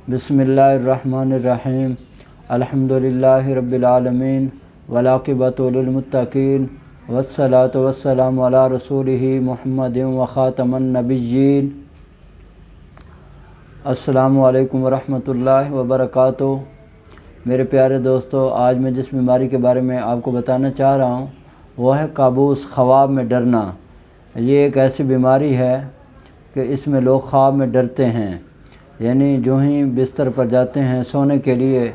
بسم اللہ الرحمن الرحیم الحمدللہ رب العالمین والعاقبۃ للمتقین والصلاۃ والسلام علی رسولہ محمد وخاتم النبیین۔ السلام علیکم ورحمۃ اللہ وبرکاتہ۔ میرے پیارے دوستو، آج میں جس بیماری کے بارے میں آپ کو بتانا چاہ رہا ہوں وہ ہے کابوس، خواب میں ڈرنا۔ یہ ایک ایسی بیماری ہے کہ اس میں لوگ خواب میں ڈرتے ہیں، یعنی جو ہی بستر پر جاتے ہیں سونے کے لیے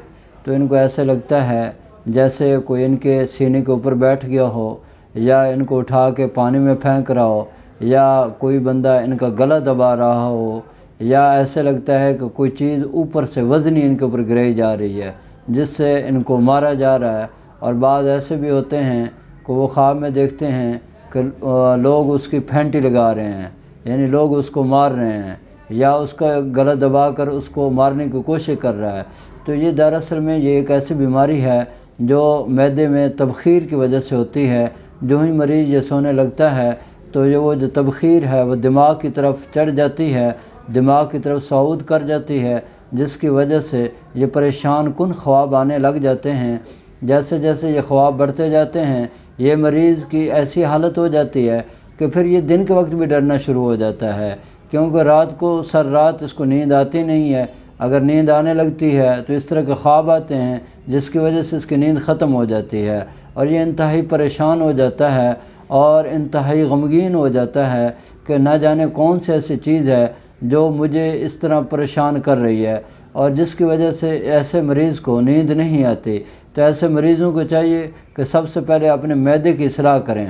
تو ان کو ایسے لگتا ہے جیسے کوئی ان کے سینے کے اوپر بیٹھ گیا ہو، یا ان کو اٹھا کے پانی میں پھینک رہا ہو، یا کوئی بندہ ان کا گلا دبا رہا ہو، یا ایسے لگتا ہے کہ کوئی چیز اوپر سے وزنی ان کے اوپر گرائی جا رہی ہے جس سے ان کو مارا جا رہا ہے۔ اور بعض ایسے بھی ہوتے ہیں کہ وہ خواب میں دیکھتے ہیں کہ لوگ اس کی پھینٹی لگا رہے ہیں، یعنی لوگ اس کو مار رہے ہیں یا اس کا گلا دبا کر اس کو مارنے کی کوشش کر رہا ہے۔ تو یہ دراصل میں یہ ایک ایسی بیماری ہے جو معدے میں تبخیر کی وجہ سے ہوتی ہے۔ جو ہی مریض یہ سونے لگتا ہے تو یہ وہ جو تبخیر ہے وہ دماغ کی طرف چڑھ جاتی ہے، دماغ کی طرف صعود کر جاتی ہے، جس کی وجہ سے یہ پریشان کن خواب آنے لگ جاتے ہیں۔ جیسے جیسے یہ خواب بڑھتے جاتے ہیں یہ مریض کی ایسی حالت ہو جاتی ہے کہ پھر یہ دن کے وقت بھی ڈرنا شروع ہو جاتا ہے، کیونکہ رات کو سر رات اس کو نیند آتی نہیں ہے۔ اگر نیند آنے لگتی ہے تو اس طرح کے خواب آتے ہیں جس کی وجہ سے اس کی نیند ختم ہو جاتی ہے، اور یہ انتہائی پریشان ہو جاتا ہے اور انتہائی غمگین ہو جاتا ہے کہ نہ جانے کون سی ایسی چیز ہے جو مجھے اس طرح پریشان کر رہی ہے، اور جس کی وجہ سے ایسے مریض کو نیند نہیں آتی۔ تو ایسے مریضوں کو چاہیے کہ سب سے پہلے اپنے معدے کی اصلاح کریں،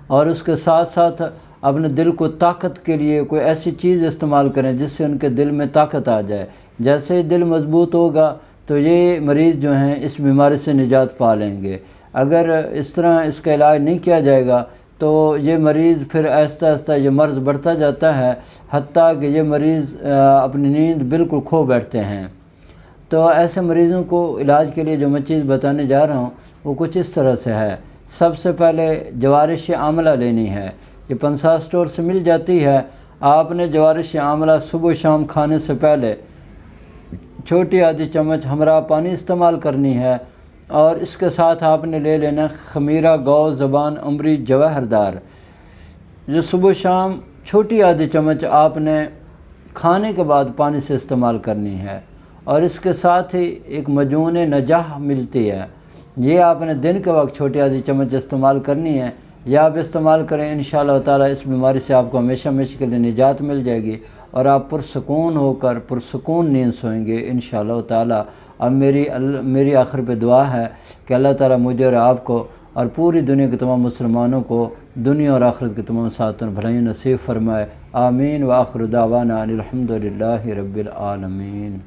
اور اس کے ساتھ ساتھ اپنے دل کو طاقت کے لیے کوئی ایسی چیز استعمال کریں جس سے ان کے دل میں طاقت آ جائے۔ جیسے ہی دل مضبوط ہوگا تو یہ مریض جو ہیں اس بیماری سے نجات پا لیں گے۔ اگر اس طرح اس کا علاج نہیں کیا جائے گا تو یہ مریض پھر آہستہ آہستہ یہ مرض بڑھتا جاتا ہے، حتیٰ کہ یہ مریض اپنی نیند بالکل کھو بیٹھتے ہیں۔ تو ایسے مریضوں کو علاج کے لیے جو میں چیز بتانے جا رہا ہوں وہ کچھ اس طرح سے ہے۔ سب سے پہلے جوارش آملہ لینی ہے، یہ پنسا اسٹور سے مل جاتی ہے۔ آپ نے جوارش آملہ صبح شام کھانے سے پہلے چھوٹی آدھی چمچ ہمراہ پانی استعمال کرنی ہے، اور اس کے ساتھ آپ نے لے لینا خمیرہ گو زبان عمری جواہردار، جو صبح شام چھوٹی آدھی چمچ آپ نے کھانے کے بعد پانی سے استعمال کرنی ہے۔ اور اس کے ساتھ ہی ایک مجون نجاح ملتی ہے، یہ آپ نے دن کے وقت چھوٹی آدھی چمچ استعمال کرنی ہے، یا آپ استعمال کریں انشاء تعالیٰ اس بیماری سے آپ کو ہمیشہ ہمیشہ کے لیے نجات مل جائے گی، اور آپ پرسکون ہو کر پرسکون نیند سوئیں گے انشاء تعالیٰ۔ اب میری آخر پہ دعا ہے کہ اللہ تعالیٰ مجھے اور آپ کو اور پوری دنیا کے تمام مسلمانوں کو دنیا اور آخرت کے تمام ساتوں بھلائی نصیب فرمائے۔ آمین وآخر دعوانا الحمدللہ رب العالمین۔